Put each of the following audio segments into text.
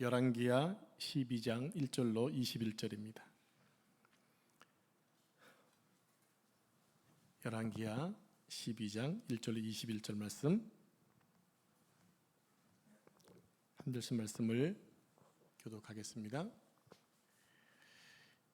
열왕기하 12장 1절로 21절입니다. 열왕기하 12장 1절로 21절 말씀, 한절씩 말씀을 교독하겠습니다.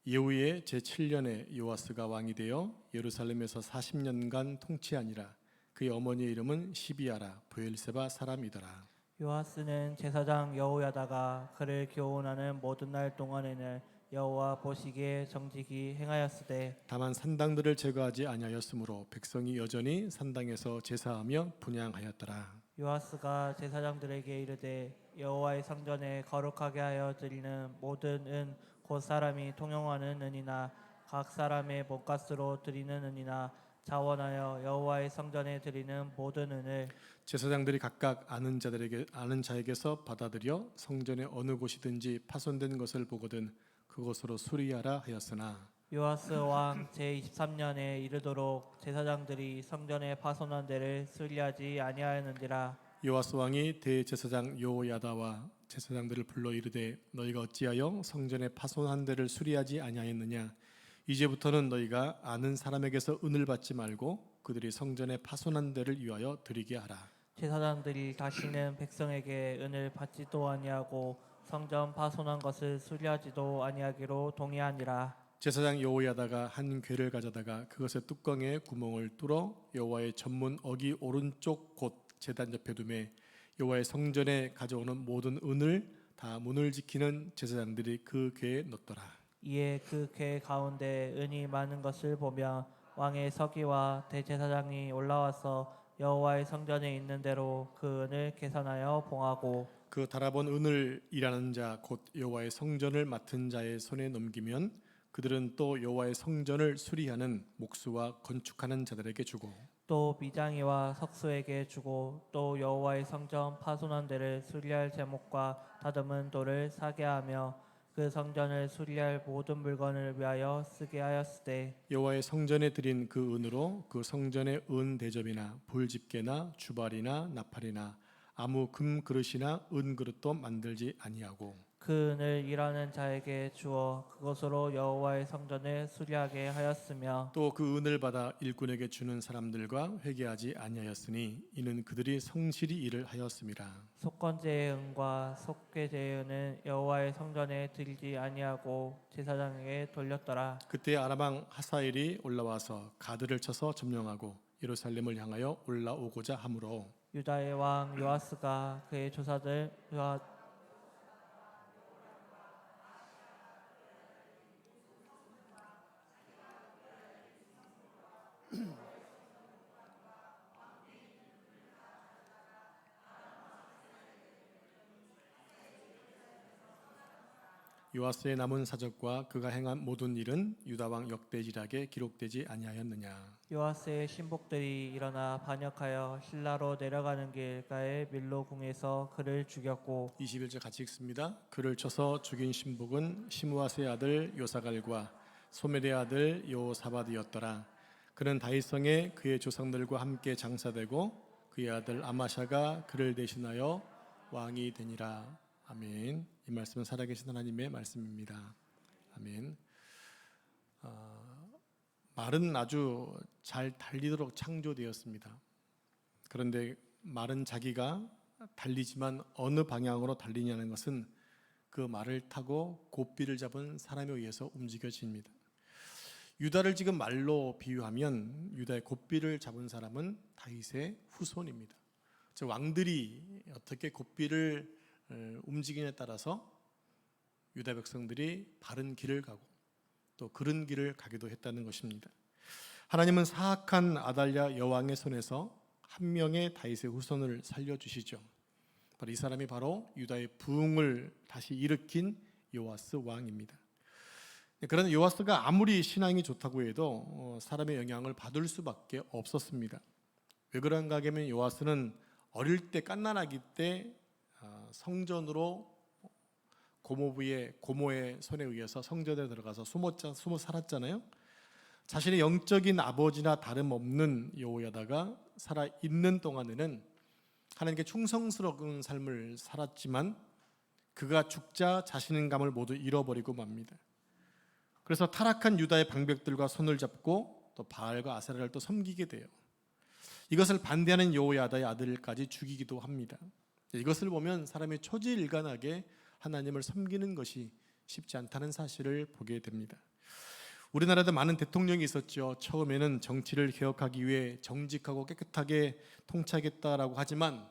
예후의 제7년에 요아스가 왕이 되어 예루살렘에서 40년간 통치하니라. 그의 어머니의 이름은 시비아라 브엘세바 사람이더라. 요아스는 제사장 여호야다가 그를 교훈하는 모든 날 동안에는 여호와 보시기에 정직히 행하였으되 다만 산당들을 제거하지 아니하였으므로 백성이 여전히 산당에서 제사하며 분향하였더라. 요아스가 제사장들에게 이르되 여호와의 성전에 거룩하게 하여 드리는 모든 은 곧 사람이 통용하는 은이나 각 사람의 몸값으로 드리는 은이나 자원하여 여호와의 성전에 드리는 모든 은을 제사장들이 각각 아는 자에게서 받아들여 성전의 어느 곳이든지 파손된 것을 보거든 그곳으로 수리하라 하였으나 요아스 왕 제23년에 이르도록 제사장들이 성전에 파손한 데를 수리하지 아니하였는지라. 요아스 왕이 대제사장 여호야다와 제사장들을 불러 이르되 너희가 어찌하여 성전의 파손한 데를 수리하지 아니하였느냐. 이제부터는 너희가 아는 사람에게서 은을 받지 말고 그들이 성전의 파손한 데를 위하여 드리게 하라. 제사장들이 다시는 백성에게 은을 받지도 아니하고 성전 파손한 것을 수리하지도 아니하기로 동의하니라. 제사장 여호야다가 한 궤를 가져다가 그것의 뚜껑에 구멍을 뚫어 여호와의 전문 어기 오른쪽 곧 제단 옆에 두매 여호와의 성전에 가져오는 모든 은을 다 문을 지키는 제사장들이 그 궤에 넣더라. 이에 그 궤 가운데 은이 많은 것을 보며 왕의 서기와 대제사장이 올라와서 여호와의 성전에 있는 대로 그 은을 계산하여 봉하고 그 달아본 은을 일하는 자 곧 여호와의 성전을 맡은 자의 손에 넘기면 그들은 또 여호와의 성전을 수리하는 목수와 건축하는 자들에게 주고 또 미장이와 석수에게 주고 또 여호와의 성전 파손한 데를 수리할 제목과 다듬은 돌을 사게 하며 그 성전을 수리할 모든 물건을 위하여 쓰게 하였으되 여호와의 성전에 드린 그 은으로 그 성전의 은 대접이나 불집게나 주발이나 나팔이나 아무 금 그릇이나 은 그릇도 만들지 아니하고 그 은을 일하는 자에게 주어 그것으로 여호와의 성전을 수리하게 하였으며 또 그 은을 받아 일꾼에게 주는 사람들과 회개하지 아니하였으니 이는 그들이 성실히 일을 하였음이라. 속건제의 은과 속죄제의 은은 여호와의 성전에 드리지 아니하고 제사장에게 돌렸더라. 그때 아람 왕 하사엘이 올라와서 가드를 쳐서 점령하고 예루살렘을 향하여 올라오고자 하므로 유다의 왕 요아스가 그의 조사들 요아스의 남은 사적과 그가 행한 모든 일은 유다 왕 역대지락에 기록되지 아니하였느냐. 요아스의 신복들이 일어나 반역하여 실라로 내려가는 길가의 밀로궁에서 그를 죽였고 21절 같이 읽습니다. 그를 쳐서 죽인 신복은 시므아스의 아들 요사갈과 소멜의 아들 요사바드였더라. 그는 다윗성에 그의 조상들과 함께 장사되고 그의 아들 아마샤가 그를 대신하여 왕이 되니라. 아멘. 이 말씀은 살아계신 하나님의 말씀입니다. 아멘. 말은 아주 잘 달리도록 창조되었습니다. 그런데 말은 자기가 달리지만 어느 방향으로 달리냐는 것은 그 말을 타고 고삐를 잡은 사람에 의해서 움직여집니다. 유다를 지금 말로 비유하면 유다의 고삐를 잡은 사람은 다윗의 후손입니다. 즉 왕들이 어떻게 고삐를 움직이냐에 따라서 유다 백성들이 바른 길을 가고 또 그른 길을 가기도 했다는 것입니다. 하나님은 사악한 아달랴 여왕의 손에서 한 명의 다윗의 후손을 살려주시죠. 바로 이 사람이 바로 유다의 부흥을 다시 일으킨 요아스 왕입니다. 그러나 요아스가 아무리 신앙이 좋다고 해도 사람의 영향을 받을 수밖에 없었습니다. 왜 그런가 하면 요아스는 어릴 때 갓난아기 때 성전으로 고모의 손에 의해서 성전에 들어가서 숨어 살았잖아요. 자신의 영적인 아버지나 다름없는 여호야다가 살아있는 동안에는 하나님께 충성스러운 삶을 살았지만 그가 죽자 자신감을 모두 잃어버리고 맙니다. 그래서 타락한 유다의 방백들과 손을 잡고 또 바알과 아세라를 또 섬기게 돼요. 이것을 반대하는 여호야다의 아들까지 죽이기도 합니다. 이것을 보면 사람이 초지일관하게 하나님을 섬기는 것이 쉽지 않다는 사실을 보게 됩니다. 우리나라도 많은 대통령이 있었죠. 처음에는 정치를 개혁하기 위해 정직하고 깨끗하게 통치하겠다라고 하지만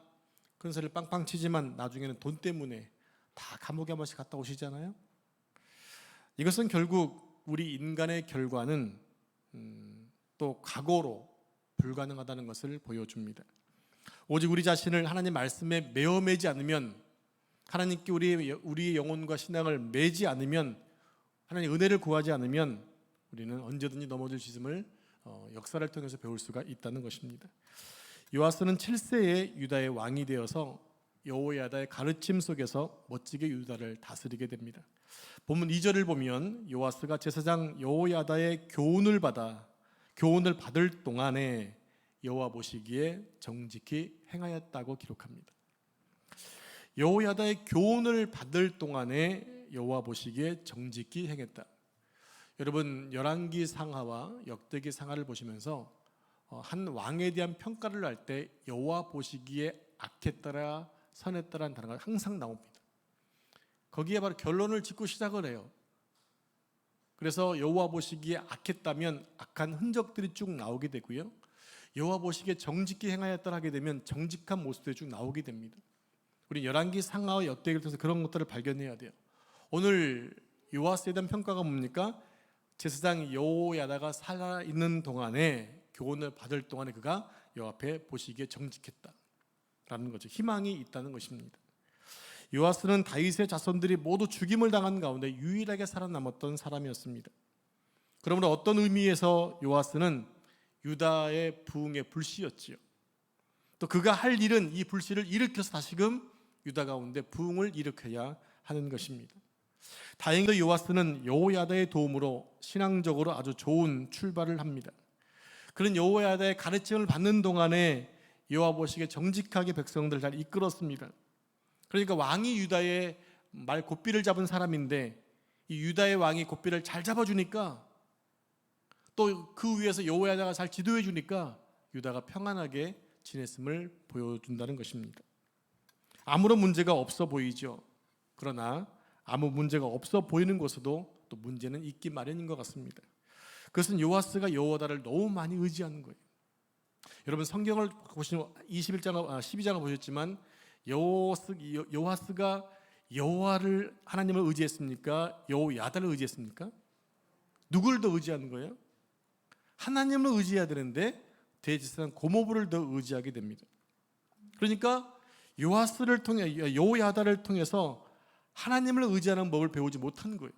큰 소리를 빵빵 치지만 나중에는 돈 때문에 다 감옥에 한 번씩 갔다 오시잖아요. 이것은 결국 우리 인간의 결과는 또 각오로 불가능하다는 것을 보여줍니다. 오직 우리 자신을 하나님 말씀에 매어 매지 않으면, 하나님께 우리의 영혼과 신앙을 매지 않으면, 하나님 은혜를 구하지 않으면 우리는 언제든지 넘어질 수 있음을 역사를 통해서 배울 수가 있다는 것입니다. 요아스는 7세에 유다의 왕이 되어서 여호야다의 가르침 속에서 멋지게 유다를 다스리게 됩니다. 본문 2절을 보면 요아스가 제사장 여호야다의 교훈을 받을 동안에 여호와 보시기에 정직히 행하였다고 기록합니다. 여호야다의 교훈을 받을 동안에 여호와 보시기에 정직히 행했다. 여러분, 열왕기 상하와 역대기 상하를 보시면서 한 왕에 대한 평가를 할 때 여호와 보시기에 악했더라 선했더라는 단어가 항상 나옵니다. 거기에 바로 결론을 짓고 시작을 해요. 그래서 여호와 보시기에 악했다면 악한 흔적들이 쭉 나오게 되고요, 여호와 보시기에 정직히 행하였더라 하게 되면 정직한 모습들이 쭉 나오게 됩니다. 우리 열왕기 상하와 역대기를 통해서 그런 것들을 발견해야 돼요. 오늘 요아스에 대한 평가가 뭡니까? 제사장 여호야다가 살아있는 동안에, 교훈을 받을 동안에 그가 여호와 앞에 보시기에 정직했다라는 거죠. 희망이 있다는 것입니다. 요아스는 다윗의 자손들이 모두 죽임을 당한 가운데 유일하게 살아남았던 사람이었습니다. 그러므로 어떤 의미에서 요아스는 유다의 부흥의 불씨였지요. 또 그가 할 일은 이 불씨를 일으켜서 다시금 유다 가운데 부흥을 일으켜야 하는 것입니다. 다행히도 요아스는 여호야다의 도움으로 신앙적으로 아주 좋은 출발을 합니다. 그는 여호야다의 가르침을 받는 동안에 여호와 보시기에 정직하게 백성들을 잘 이끌었습니다. 그러니까 왕이 유다의 말 곧비를 잡은 사람인데 이 유다의 왕이 곧비를 잘 잡아주니까, 또 그 위에서 여호야다가 잘 지도해 주니까 유다가 평안하게 지냈음을 보여준다는 것입니다. 아무런 문제가 없어 보이죠. 그러나 아무 문제가 없어 보이는 곳에도 또 문제는 있기 마련인 것 같습니다. 그것은 요아스가 여호와다를 너무 많이 의지하는 거예요. 여러분, 성경을 보시면 12장을 보셨지만 요아스가 여호와를, 하나님을 의지했습니까? 여호야다를 의지했습니까? 누굴 더 의지하는 거예요? 하나님을 의지해야 되는데 대제사장 고모부를 더 의지하게 됩니다. 그러니까 요아스를 통해, 여호야다를 통해서 하나님을 의지하는 법을 배우지 못한 거예요.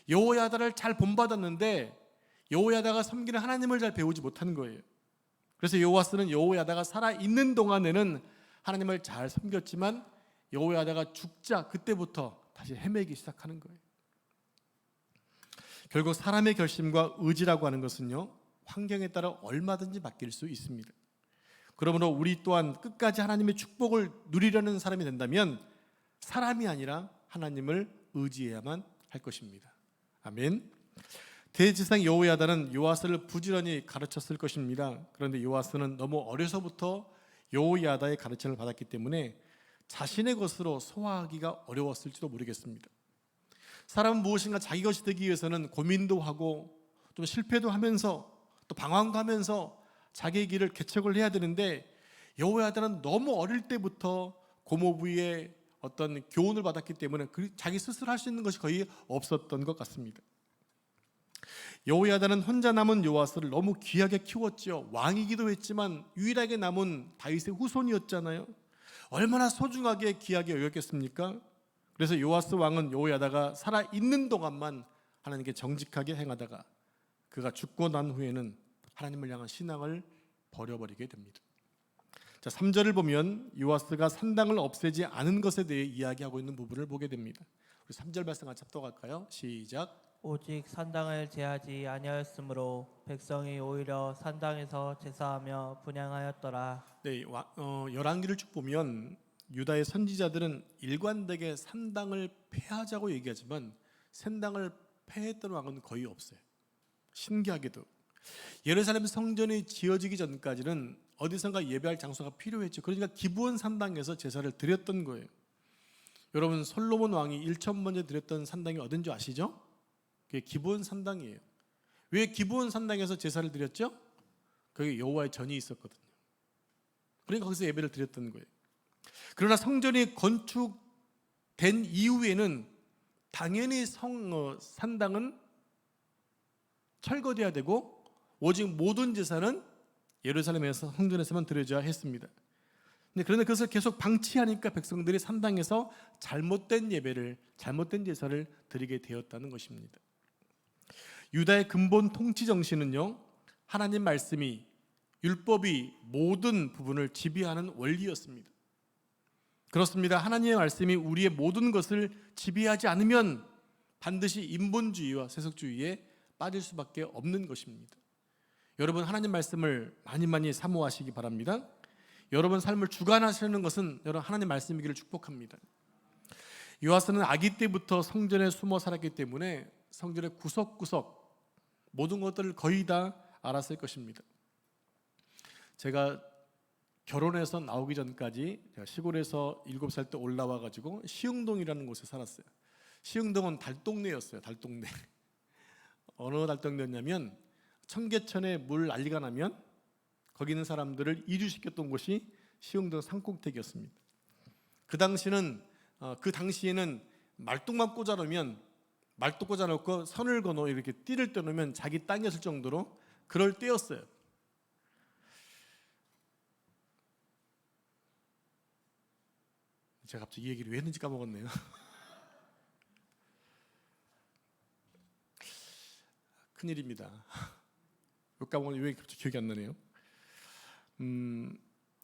여호야다를 잘 본받았는데 여호야다가 섬기는 하나님을 잘 배우지 못한 거예요. 그래서 요아스는 여호야다가 살아있는 동안에는 하나님을 잘 섬겼지만 여호야다가 죽자 그때부터 다시 헤매기 시작하는 거예요. 결국 사람의 결심과 의지라고 하는 것은요, 환경에 따라 얼마든지 바뀔 수 있습니다. 그러므로 우리 또한 끝까지 하나님의 축복을 누리려는 사람이 된다면 사람이 아니라 하나님을 의지해야만 할 것입니다. 아멘. 대제사장 여호야다는 요아스를 부지런히 가르쳤을 것입니다. 그런데 요아스는 너무 어려서부터 여호야다의 가르침을 받았기 때문에 자신의 것으로 소화하기가 어려웠을지도 모르겠습니다. 사람은 무엇인가 자기 것이 되기 위해서는 고민도 하고 좀 실패도 하면서 또 방황도 하면서 자기의 길을 개척을 해야 되는데, 여호야다는 너무 어릴 때부터 고모부의 어떤 교훈을 받았기 때문에 자기 스스로 할 수 있는 것이 거의 없었던 것 같습니다. 여호야다는 혼자 남은 요아스를 너무 귀하게 키웠죠. 왕이기도 했지만 유일하게 남은 다윗의 후손이었잖아요. 얼마나 소중하게 귀하게 여겼겠습니까? 그래서 요아스 왕은 여호야다가 살아있는 동안만 하나님께 정직하게 행하다가 그가 죽고 난 후에는 하나님을 향한 신앙을 버려버리게 됩니다. 자, 3절을 보면 요아스가 산당을 없애지 않은 것에 대해 이야기하고 있는 부분을 보게 됩니다. 우리 3절 말씀 같이 합독할까요? 시작. 오직 산당을 제하지 아니하였으므로 백성이 오히려 산당에서 제사하며 분향하였더라. 네, 열왕기를 쭉 보면 유다의 선지자들은 일관되게 산당을 폐하자고 얘기하지만 산당을 폐했던 왕은 거의 없어요. 신기하게도 예루살렘 성전이 지어지기 전까지는 어디선가 예배할 장소가 필요했죠. 그러니까 기브온 산당에서 제사를 드렸던 거예요. 여러분, 솔로몬 왕이 1,000번째 드렸던 산당이 어딘지 아시죠? 그게 기브온 산당이에요. 왜 기브온 산당에서 제사를 드렸죠? 거기 여호와의 전이 있었거든요. 그러니까 거기서 예배를 드렸던 거예요. 그러나 성전이 건축된 이후에는 당연히 산당은 철거돼야 되고 오직 모든 제사는 예루살렘에서 성전에서만 드려져야 했습니다. 그런데 그것을 계속 방치하니까 백성들이 산당에서 잘못된 예배를, 잘못된 제사를 드리게 되었다는 것입니다. 유다의 근본 통치 정신은요, 하나님 말씀이, 율법이 모든 부분을 지배하는 원리였습니다. 그렇습니다. 하나님의 말씀이 우리의 모든 것을 지배하지 않으면 반드시 인본주의와 세속주의에 빠질 수밖에 없는 것입니다. 여러분, 하나님 말씀을 많이 사모하시기 바랍니다. 여러분 삶을 주관하시는 것은 여러분 하나님 말씀이기를 축복합니다. 요아스는 아기 때부터 성전에 숨어 살았기 때문에 성전의 구석구석 모든 것들을 거의 다 알았을 것입니다. 제가 결혼해서 나오기 전까지 제가 시골에서 7살 때 올라와 가지고 시흥동이라는 곳에 살았어요. 시흥동은 달동네였어요. 달동네. 어느 달동네였냐면 청계천에 물 난리가 나면 거기 있는 사람들을 이주시켰던 곳이 시흥동 산꼭대기였습니다. 그 당시에는 말뚝만 꽂아놓으면 말뚝 꽂아놓고 선을 그어 이렇게 띠를 떼놓으면 자기 땅이었을 정도로 그럴 때였어요. 제가 갑자기 이 얘기를 왜 했는지 까먹었네요. 큰일입니다. 왜 까먹었는지 왜 갑자기 기억이 안 나네요.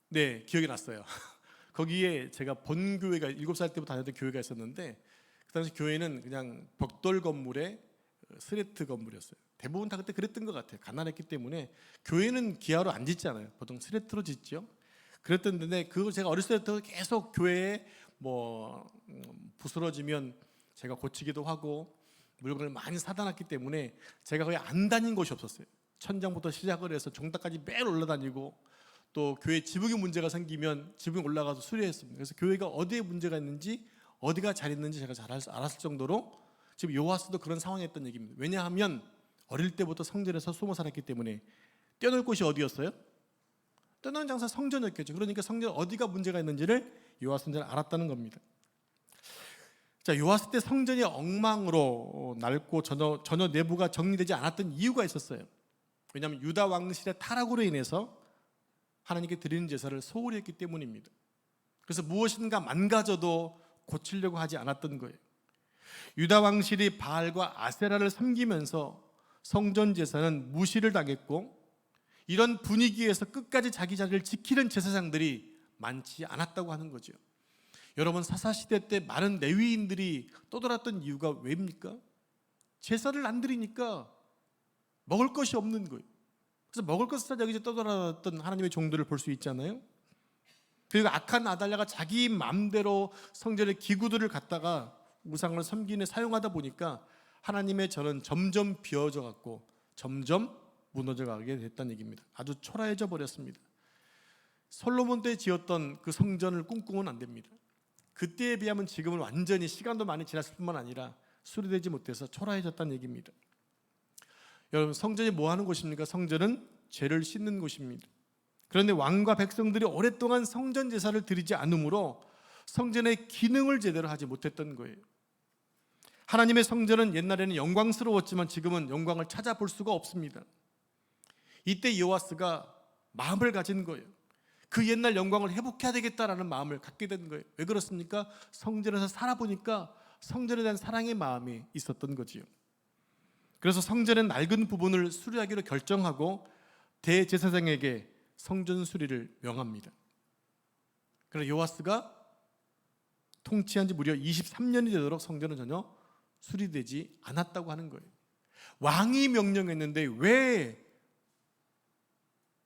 네, 기억이 났어요. 거기에 제가 본 교회가 7살 때부터 다녔던 교회가 있었는데 그 당시 교회는 그냥 벽돌 건물에 스레트 건물이었어요. 대부분 다 그때 그랬던 것 같아요. 가난했기 때문에 교회는 기아로 안 짓잖아요. 보통 스레트로 짓죠. 그랬던데 그걸 제가 어렸을 때부터 계속 교회에 부스러지면 제가 고치기도 하고 물건을 많이 사다 놨기 때문에 제가 거의 안 다닌 곳이 없었어요. 천장부터 시작을 해서 종닭까지 매일 올라다니고 또 교회 지붕에 문제가 생기면 지붕에 올라가서 수리했습니다. 그래서 교회가 어디에 문제가 있는지 어디가 잘 있는지 제가 잘 알았을 정도로 지금 요아스도 그런 상황이었던 얘기입니다. 왜냐하면 어릴 때부터 성전에서 숨어 살았기 때문에 뛰어놀 곳이 어디였어요? 뛰어노는 장소 성전이었겠죠. 그러니까 성전 어디가 문제가 있는지를 요아스는 잘 알았다는 겁니다. 자, 요아스 때 성전이 엉망으로 낡고 전혀 내부가 정리되지 않았던 이유가 있었어요. 왜냐하면 유다 왕실의 타락으로 인해서 하나님께 드리는 제사를 소홀히 했기 때문입니다. 그래서 무엇인가 망가져도 고치려고 하지 않았던 거예요. 유다 왕실이 바알과 아세라를 섬기면서 성전 제사는 무시를 당했고 이런 분위기에서 끝까지 자기 자리를 지키는 제사장들이 많지 않았다고 하는 거죠. 여러분, 사사시대 때 많은 레위인들이 떠돌았던 이유가 왜입니까? 제사를 안 드리니까 먹을 것이 없는 거예요. 그래서 먹을 것을 찾아 이제 떠돌았던 하나님의 종들을 볼 수 있잖아요. 그리고 악한 아달랴가 자기 마음대로 성전의 기구들을 갖다가 우상을 섬기는 사용하다 보니까 하나님의 전은 점점 비어져 갔고 점점 무너져 가게 됐다는 얘기입니다. 아주 초라해져 버렸습니다. 솔로몬 때 지었던 그 성전을 꿈꾸면 안 됩니다. 그때에 비하면 지금은 완전히 시간도 많이 지났을 뿐만 아니라 수리되지 못해서 초라해졌다는 얘기입니다. 여러분, 성전이 뭐 하는 곳입니까? 성전은 죄를 씻는 곳입니다. 그런데 왕과 백성들이 오랫동안 성전 제사를 드리지 않으므로 성전의 기능을 제대로 하지 못했던 거예요. 하나님의 성전은 옛날에는 영광스러웠지만 지금은 영광을 찾아볼 수가 없습니다. 이때 요아스가 마음을 가진 거예요. 그 옛날 영광을 회복해야 되겠다라는 마음을 갖게 된 거예요. 왜 그렇습니까? 성전에서 살아보니까 성전에 대한 사랑의 마음이 있었던 거지요. 그래서 성전의 낡은 부분을 수리하기로 결정하고 대제사장에게 성전 수리를 명합니다. 그러나 요아스가 통치한 지 무려 23년이 되도록 성전은 전혀 수리되지 않았다고 하는 거예요. 왕이 명령했는데 왜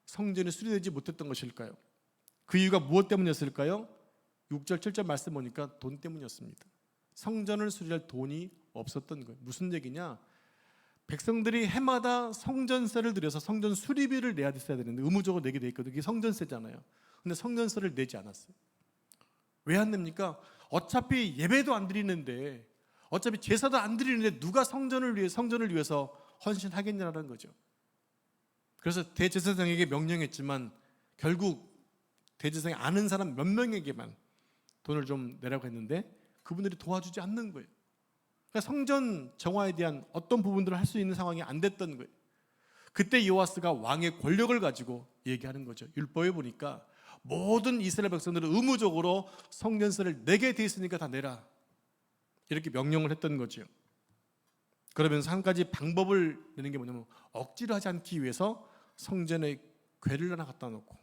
성전이 수리되지 못했던 것일까요? 그 이유가 무엇 때문이었을까요? 6절 7절 말씀 보니까 돈 때문이었습니다. 성전을 수리할 돈이 없었던 거예요. 무슨 얘기냐? 백성들이 해마다 성전세를 들여서 성전 수리비를 내야 됐어야 되는데 의무적으로 내게 돼 있거든요. 이게 성전세잖아요. 근데 성전세를 내지 않았어요. 왜 안 냅니까? 어차피 예배도 안 드리는데, 어차피 제사도 안 드리는데 누가 성전을 위해서 헌신하겠냐라는 거죠. 그래서 대제사장에게 명령했지만 결국 대제사장이 아는 사람 몇 명에게만 돈을 좀 내라고 했는데 그분들이 도와주지 않는 거예요. 그러니까 성전 정화에 대한 어떤 부분들을 할 수 있는 상황이 안 됐던 거예요. 그때 여호와스가 왕의 권력을 가지고 얘기하는 거죠. 율법에 보니까 모든 이스라엘 백성들은 의무적으로 성전세를 내게 돼 있으니까 다 내라, 이렇게 명령을 했던 거죠. 그러면서 한 가지 방법을 내는 게 뭐냐면 억지로 하지 않기 위해서 성전에 궤를 하나 갖다 놓고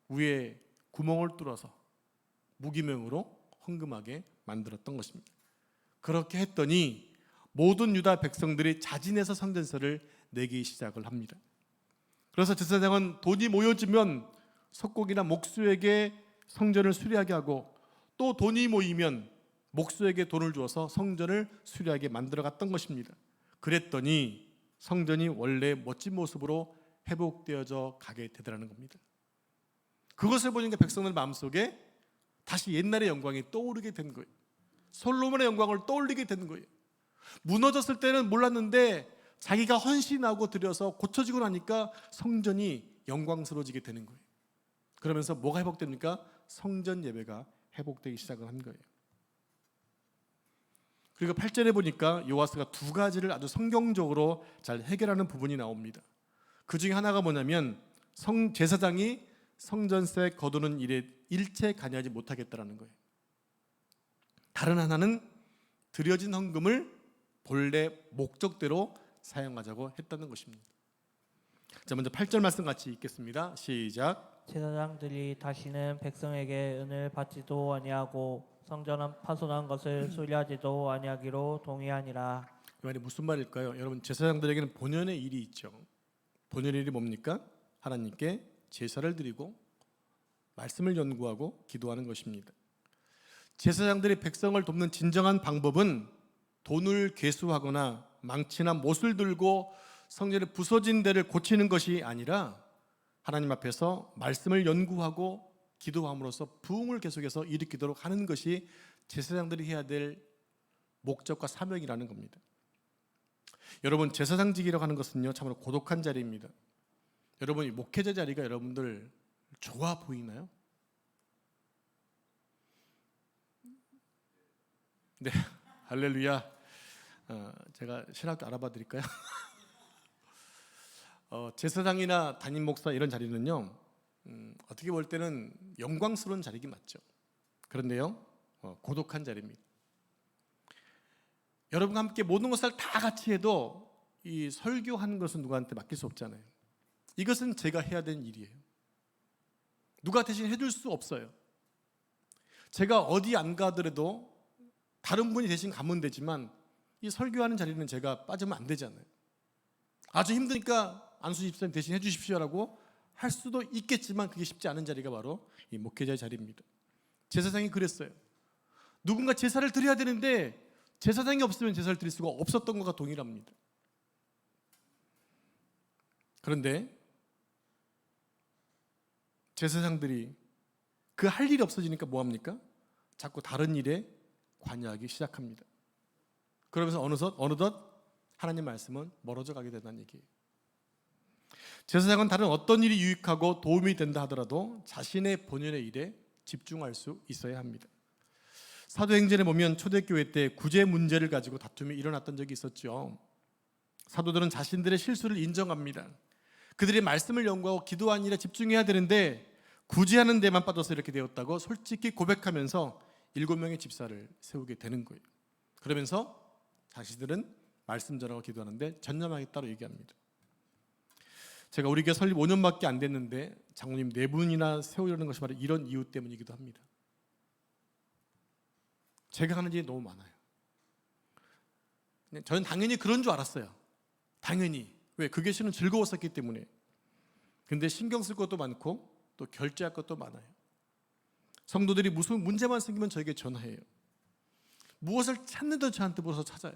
위에 구멍을 뚫어서 무기명으로 헌금하게 만들었던 것입니다. 그렇게 했더니 모든 유다 백성들이 자진해서 성전세를 내기 시작을 합니다. 그래서 제사장은 돈이 모여지면 석곡이나 목수에게 성전을 수리하게 하고, 또 돈이 모이면 목수에게 돈을 주어서 성전을 수리하게 만들어갔던 것입니다. 그랬더니 성전이 원래 멋진 모습으로 회복되어져 가게 되더라는 겁니다. 그것을 보니까 백성들 마음속에 다시 옛날의 영광이 떠오르게 된 거예요. 솔로몬의 영광을 떠올리게 된 거예요. 무너졌을 때는 몰랐는데 자기가 헌신하고 드려서 고쳐지고 나니까 성전이 영광스러워지게 되는 거예요. 그러면서 뭐가 회복됩니까? 성전 예배가 회복되기 시작을 한 거예요. 그리고 8절에 보니까 요아스가 두 가지를 아주 성경적으로 잘 해결하는 부분이 나옵니다. 그 중에 하나가 뭐냐면 제사장이 성전세 거두는 일에 일체 관여하지 못하겠다라는 거예요. 다른 하나는 드려진 헌금을 본래 목적대로 사용하자고 했다는 것입니다. 자, 먼저 8절 말씀 같이 읽겠습니다. 시작. 제사장들이 다시는 백성에게 은을 받지도 아니하고 성전 파손한 것을 수리하지도 아니하기로 동의하니라. 이 말이 무슨 말일까요? 여러분, 제사장들에게는 본연의 일이 있죠. 본연의 일이 뭡니까? 하나님께 제사를 드리고 말씀을 연구하고 기도하는 것입니다. 제사장들이 백성을 돕는 진정한 방법은 돈을 괴수하거나 망치나 못을 들고 성전의 부서진 데를 고치는 것이 아니라 하나님 앞에서 말씀을 연구하고 기도함으로써 부흥을 계속해서 일으키도록 하는 것이 제사장들이 해야 될 목적과 사명이라는 겁니다. 여러분, 제사장직이라고 하는 것은요, 참으로 고독한 자리입니다. 여러분, 이 목회자 자리가 여러분들 좋아 보이나요? 네, 할렐루야. 제가 신학교 알아봐 드릴까요? 제사장이나 담임 목사 이런 자리는요, 어떻게 볼 때는 영광스러운 자리긴 맞죠. 그런데요, 고독한 자리입니다. 여러분과 함께 모든 것을 다 같이 해도 이 설교하는 것은 누구한테 맡길 수 없잖아요. 이것은 제가 해야 되는 일이에요. 누가 대신 해줄 수 없어요. 제가 어디 안 가더라도 다른 분이 대신 가면 되지만 이 설교하는 자리는 제가 빠지면 안 되잖아요. 아주 힘드니까 안수 집사님 대신 해주십시오라고 할 수도 있겠지만 그게 쉽지 않은 자리가 바로 이 목회자의 자리입니다. 제사장이 그랬어요. 누군가 제사를 드려야 되는데 제사장이 없으면 제사를 드릴 수가 없었던 것과 동일합니다. 그런데 제사장들이 그 할 일이 없어지니까 뭐합니까? 자꾸 다른 일에 관여하기 시작합니다. 그러면서 어느덧 하나님 말씀은 멀어져 가게 된다는 얘기예요. 제사장은 다른 어떤 일이 유익하고 도움이 된다 하더라도 자신의 본연의 일에 집중할 수 있어야 합니다. 사도행전에 보면 초대교회 때 구제 문제를 가지고 다툼이 일어났던 적이 있었죠. 사도들은 자신들의 실수를 인정합니다. 그들이 말씀을 연구하고 기도하는 일에 집중해야 되는데 구제하는 데만 빠져서 이렇게 되었다고 솔직히 고백하면서 7명의 집사를 세우게 되는 거예요. 그러면서 자신들은 말씀 전하고 기도하는데 전념하겠다고 얘기합니다. 제가 우리 교회 설립 5년밖에 안 됐는데 장로님 4분이나 세우려는 것이 바로 이런 이유 때문이기도 합니다. 제가 하는 일이 너무 많아요. 저는 당연히 그런 줄 알았어요. 당연히. 왜? 그 계시는 즐거웠었기 때문에. 근데 신경 쓸 것도 많고 또 결제할 것도 많아요. 성도들이 무슨 문제만 생기면 저에게 전화해요. 무엇을 찾는데 저한테 물어서 찾아요.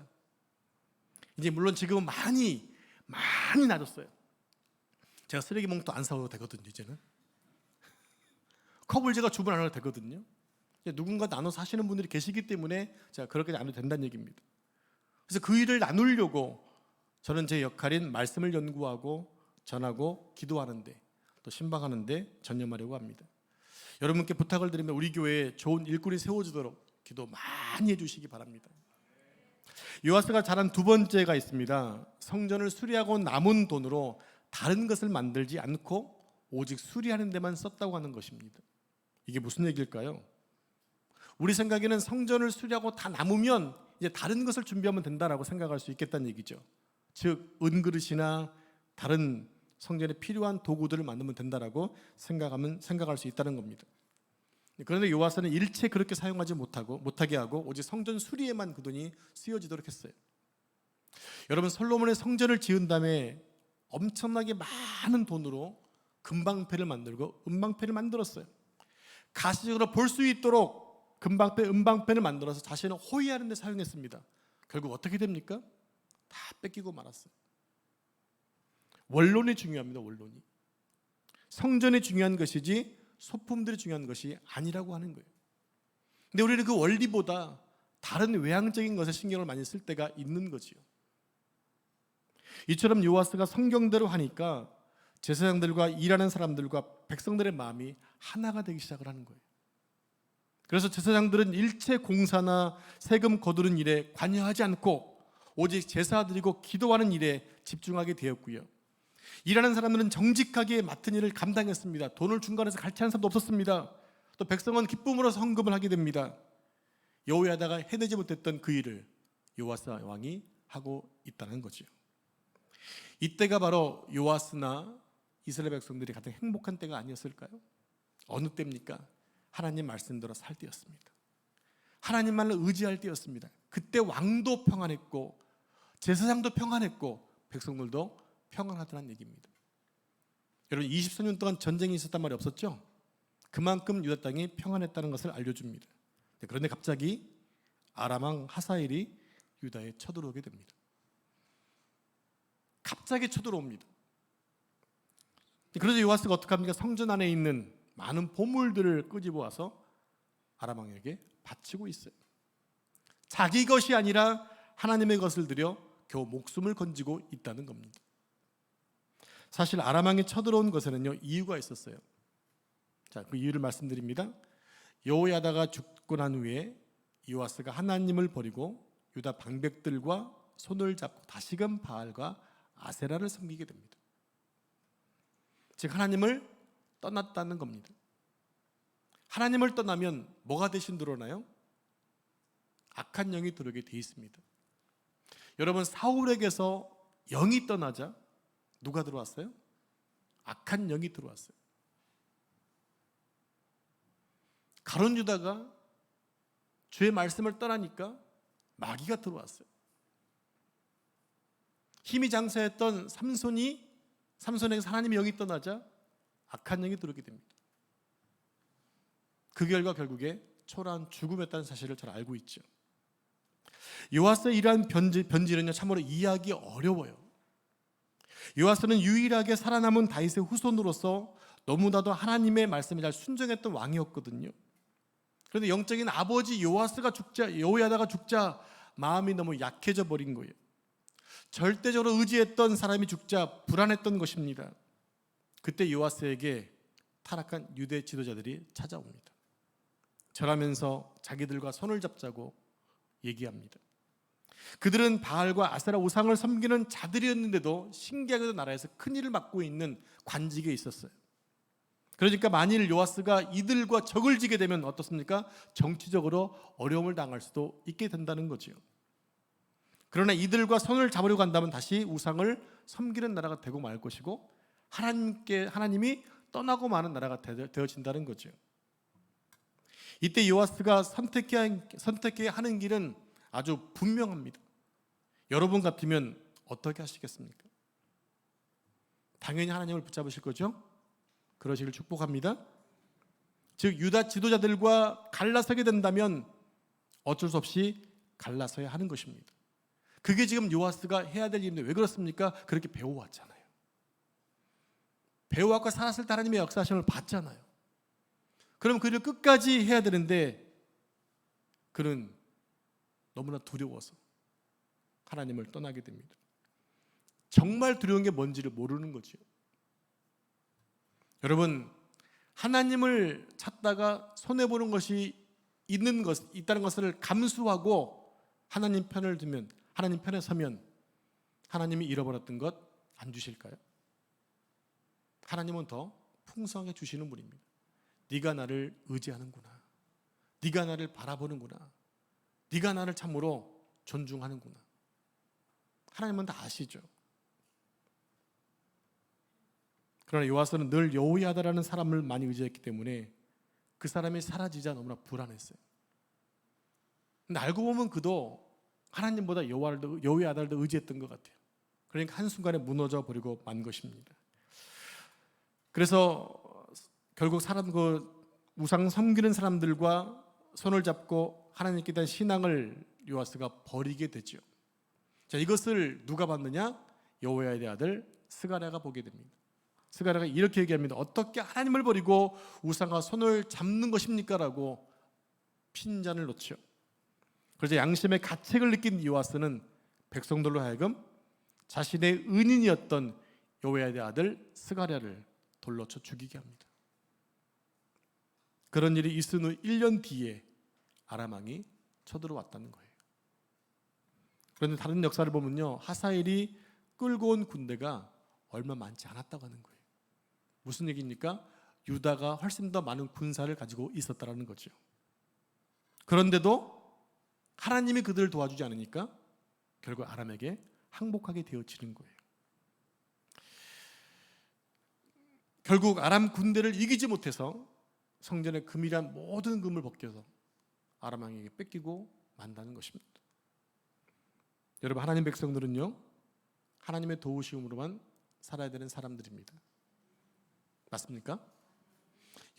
이제 물론 지금은 많이 낮았어요. 제가 쓰레기 봉투 안 사와도 되거든요. 이제는 컵을 제가 주문 안 해도 되거든요. 누군가 나눠서 하시는 분들이 계시기 때문에 제가 그렇게 안 해도 된다는 얘기입니다. 그래서 그 일을 나누려고 저는 제 역할인 말씀을 연구하고 전하고 기도하는데 또 신방하는데 전념하려고 합니다. 여러분께 부탁을 드리면 우리 교회에 좋은 일꾼이 세워지도록 기도 많이 해주시기 바랍니다. 요아스가 잘한 두 번째가 있습니다. 성전을 수리하고 남은 돈으로 다른 것을 만들지 않고 오직 수리하는 데만 썼다고 하는 것입니다. 이게 무슨 얘기일까요? 우리 생각에는 성전을 수리하고 다 남으면 이제 다른 것을 준비하면 된다라고 생각할 수 있겠다는 얘기죠. 즉 은그릇이나 다른 성전에 필요한 도구들을 만들면 된다라고 생각할 수 있다는 겁니다. 그런데 요아스는 일체 그렇게 사용하지 못하게 하고 오직 성전 수리에만 그 돈이 쓰여지도록 했어요. 여러분, 솔로몬의 성전을 지은 다음에 엄청나게 많은 돈으로 금방패를 만들고 음방패를 만들었어요. 가시적으로 볼 수 있도록 금방패, 음방패를 만들어서 자신을 호위하는 데 사용했습니다. 결국 어떻게 됩니까? 다 뺏기고 말았어요. 원론이 중요합니다. 원론이. 성전이 중요한 것이지 소품들이 중요한 것이 아니라고 하는 거예요. 근데 우리는 그 원리보다 다른 외향적인 것에 신경을 많이 쓸 때가 있는 거지요. 이처럼 요아스가 성경대로 하니까 제사장들과 일하는 사람들과 백성들의 마음이 하나가 되기 시작을 하는 거예요. 그래서 제사장들은 일체 공사나 세금 거두는 일에 관여하지 않고 오직 제사 드리고 기도하는 일에 집중하게 되었고요. 일하는 사람들은 정직하게 맡은 일을 감당했습니다. 돈을 중간에서 갈취하는 사람도 없었습니다. 또 백성은 기쁨으로 헌금을 하게 됩니다. 여호야다가 해내지 못했던 그 일을 요아스 왕이 하고 있다는 거죠. 이때가 바로 요아스나 이스라엘 백성들이 가장 행복한 때가 아니었을까요? 어느 때입니까? 하나님 말씀대로 살 때였습니다. 하나님만을 의지할 때였습니다. 그때 왕도 평안했고 제사장도 평안했고 백성들도 평안하다는 얘기입니다. 여러분, 24년 동안 전쟁이 있었단 말이 없었죠? 그만큼 유다 땅이 평안했다는 것을 알려줍니다. 그런데 갑자기 아람 왕 하사엘이 유다에 쳐들어오게 됩니다. 갑자기 쳐들어옵니다. 그래서 요아스가 어떻게 합니까? 성전 안에 있는 많은 보물들을 끄집어 와서 아람 왕에게 바치고 있어요. 자기 것이 아니라 하나님의 것을 들여 겨우 목숨을 건지고 있다는 겁니다. 사실 아람 왕이 쳐들어온 것에는요 이유가 있었어요. 자, 그 이유를 말씀드립니다. 여호야다가 죽고 난 후에 요아스가 하나님을 버리고 유다 방백들과 손을 잡고 다시금 바알과 아세라를 섬기게 됩니다. 즉 하나님을 떠났다는 겁니다. 하나님을 떠나면 뭐가 대신 들어오나요? 악한 영이 들어오게 돼 있습니다. 여러분, 사울에게서 영이 떠나자 누가 들어왔어요? 악한 영이 들어왔어요. 가룟 유다가 주의 말씀을 떠나니까 마귀가 들어왔어요. 힘이 장사했던 삼손에게 하나님의 영이 떠나자 악한 영이 들어오게 됩니다. 그 결과 결국에 초라한 죽음이었다는 사실을 잘 알고 있죠. 요아스의 이러한 변질은요 참으로 이해하기 어려워요. 요아스는 유일하게 살아남은 다윗의 후손으로서 너무나도 하나님의 말씀에 잘 순종했던 왕이었거든요. 그런데 영적인 아버지 여호야다가 죽자 마음이 너무 약해져 버린 거예요. 절대적으로 의지했던 사람이 죽자 불안했던 것입니다. 그때 요아스에게 타락한 유대 지도자들이 찾아옵니다. 절하면서 자기들과 손을 잡자고 얘기합니다. 그들은 바알과 아세라 우상을 섬기는 자들이었는데도 신기하게도 나라에서 큰 일을 맡고 있는 관직에 있었어요. 그러니까 만일 요아스가 이들과 적을 지게 되면 어떻습니까? 정치적으로 어려움을 당할 수도 있게 된다는 거죠. 그러나 이들과 손을 잡으려고 한다면 다시 우상을 섬기는 나라가 되고 말 것이고 하나님이 떠나고 마는 나라가 되어진다는 거죠. 이때 요아스가 선택해야 하는 길은 아주 분명합니다. 여러분 같으면 어떻게 하시겠습니까? 당연히 하나님을 붙잡으실 거죠? 그러시길 축복합니다. 즉 유다 지도자들과 갈라서게 된다면 어쩔 수 없이 갈라서야 하는 것입니다. 그게 지금 요아스가 해야 될 일인데 왜 그렇습니까? 그렇게 배워왔잖아요. 배워왔고 살았을 때 하나님의 역사하심을 봤잖아요. 그럼 그 일을 끝까지 해야 되는데 그는 너무나 두려워서 하나님을 떠나게 됩니다. 정말 두려운 게 뭔지를 모르는 거죠. 여러분, 하나님을 찾다가 손해보는 것이 있다는 것을 감수하고 하나님 편을 두면, 하나님 편에 서면 하나님이 잃어버렸던 것 안 주실까요? 하나님은 더 풍성하게 주시는 분입니다. 네가 나를 의지하는구나. 네가 나를 바라보는구나. 네가 나를 참으로 존중하는구나. 하나님은 다 아시죠. 그러나 요아스는 늘 여호야다라는 사람을 많이 의지했기 때문에 그 사람이 사라지자 너무나 불안했어요. 근데 알고 보면 그도 하나님보다 여호야다를 더 의지했던 것 같아요. 그러니까 한순간에 무너져 버리고 만 것입니다. 그래서 결국 우상 섬기는 사람들과 손을 잡고 하나님께 대한 신앙을 요아스가 버리게 되죠. 자, 이것을 누가 봤느냐? 여호야다의 아들 스가랴가 보게 됩니다. 스가랴가 이렇게 얘기합니다. 어떻게 하나님을 버리고 우상과 손을 잡는 것입니까? 라고 핀잔을 놓죠. 그래서 양심의 가책을 느낀 요아스는 백성들로 하여금 자신의 은인이었던 여호야다의 아들 스가랴를 돌로 쳐 죽이게 합니다. 그런 일이 있은 후 1년 뒤에 아람 왕이 쳐들어왔다는 거예요. 그런데 다른 역사를 보면요, 하사엘이 끌고 온 군대가 얼마 많지 않았다고 하는 거예요. 무슨 얘기입니까? 유다가 훨씬 더 많은 군사를 가지고 있었다는 거죠. 그런데도 하나님이 그들을 도와주지 않으니까 결국 아람에게 항복하게 되어지는 거예요. 결국 아람 군대를 이기지 못해서 성전의 금이란 모든 금을 벗겨서 아람 왕에게 뺏기고 만다는 것입니다. 여러분, 하나님 백성들은요, 하나님의 도우심으로만 살아야 되는 사람들입니다. 맞습니까?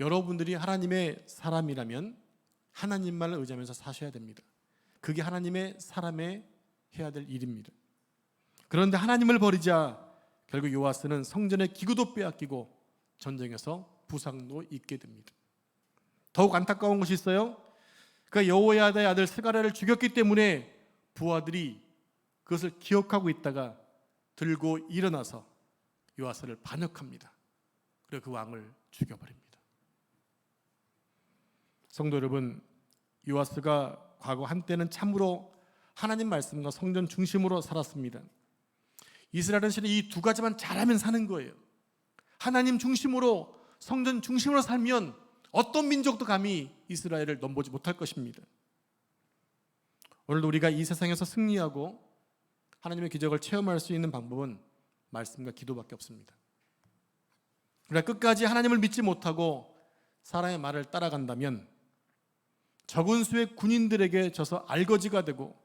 여러분들이 하나님의 사람이라면 하나님만을 의지하면서 사셔야 됩니다. 그게 하나님의 사람의 해야 될 일입니다. 그런데 하나님을 버리자 결국 요아스는 성전의 기구도 빼앗기고 전쟁에서 부상도 입게 됩니다. 더욱 안타까운 것이 있어요. 그 여호야다의 아들 스가랴를 죽였기 때문에 부하들이 그것을 기억하고 있다가 들고 일어나서 요아스를 반역합니다. 그리고 그 왕을 죽여버립니다. 성도 여러분, 요아스가 과거 한때는 참으로 하나님 말씀과 성전 중심으로 살았습니다. 이스라엘은 실은 이 두 가지만 잘하면 사는 거예요. 하나님 중심으로, 성전 중심으로 살면 어떤 민족도 감히 이스라엘을 넘보지 못할 것입니다. 오늘도 우리가 이 세상에서 승리하고 하나님의 기적을 체험할 수 있는 방법은 말씀과 기도밖에 없습니다. 그러나 끝까지 하나님을 믿지 못하고 사람의 말을 따라간다면 적은 수의 군인들에게 져서 알거지가 되고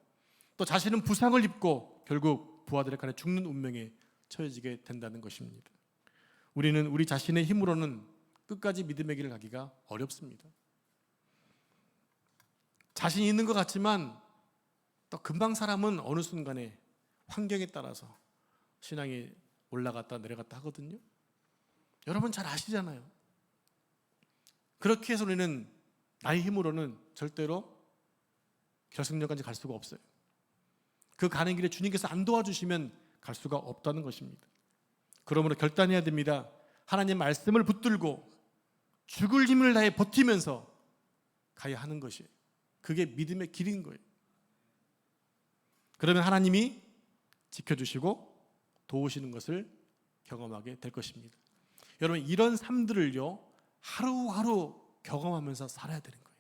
또 자신은 부상을 입고 결국 부하들의 칼에 죽는 운명에 처해지게 된다는 것입니다. 우리는 우리 자신의 힘으로는 끝까지 믿음의 길을 가기가 어렵습니다. 자신이 있는 것 같지만 또 금방 사람은 어느 순간에 환경에 따라서 신앙이 올라갔다 내려갔다 하거든요. 여러분 잘 아시잖아요. 그렇게 해서 우리는 나의 힘으로는 절대로 결승전까지 갈 수가 없어요. 그 가는 길에 주님께서 안 도와주시면 갈 수가 없다는 것입니다. 그러므로 결단해야 됩니다. 하나님 말씀을 붙들고 죽을 힘을 다해 버티면서 가야 하는 것이, 그게 믿음의 길인 거예요. 그러면 하나님이 지켜주시고 도우시는 것을 경험하게 될 것입니다. 여러분, 이런 삶들을요 하루하루 경험하면서 살아야 되는 거예요.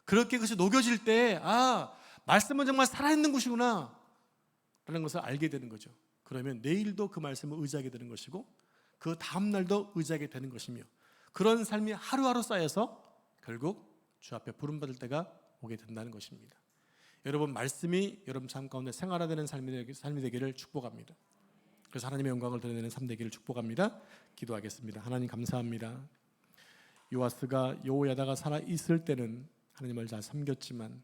그렇게 그것이 녹여질 때 말씀은 정말 살아있는 것이구나 라는 것을 알게 되는 거죠. 그러면 내일도 그 말씀을 의지하게 되는 것이고 그 다음날도 의지하게 되는 것이며, 그런 삶이 하루하루 쌓여서 결국 주 앞에 부름받을 때가 오게 된다는 것입니다. 여러분, 말씀이 여러분 삶 가운데 생활화되는 삶이 되기를 축복합니다. 그래서 하나님의 영광을 드러내는 삶 되기를 축복합니다. 기도하겠습니다. 하나님 감사합니다. 요아스가 여호야다가 살아 있을 때는 하나님을 잘 섬겼지만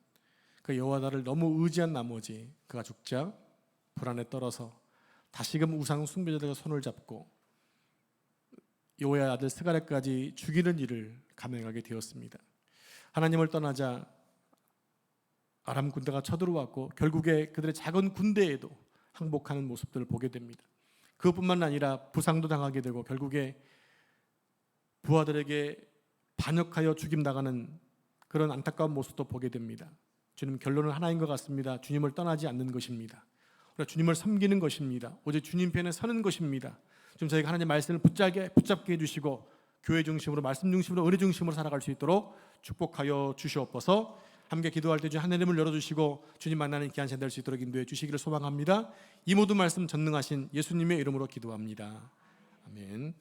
그 여호야다를 너무 의지한 나머지 그가 죽자 불안에 떨어서 다시금 우상 숭배자들과 손을 잡고 여호야의 아들 스가랴까지 죽이는 일을 감행하게 되었습니다. 하나님을 떠나자 아람 군대가 쳐들어왔고 결국에 그들의 작은 군대에도 항복하는 모습들을 보게 됩니다. 그것뿐만 아니라 부상도 당하게 되고 결국에 부하들에게 반역하여 죽임당하는 그런 안타까운 모습도 보게 됩니다. 주님, 결론은 하나인 것 같습니다. 주님을 떠나지 않는 것입니다. 우리가 주님을 섬기는 것입니다. 오직 주님 편에 서는 것입니다. 좀 저희가 하나님의 말씀을 붙잡게 해주시고 교회 중심으로, 말씀 중심으로, 은혜 중심으로 살아갈 수 있도록 축복하여 주시옵소서. 함께 기도할 때 주님 하늘의 문을 열어주시고 주님 만나는 귀한 시간 될 수 있도록 인도해 주시기를 소망합니다. 이 모든 말씀 전능하신 예수님의 이름으로 기도합니다. 아멘.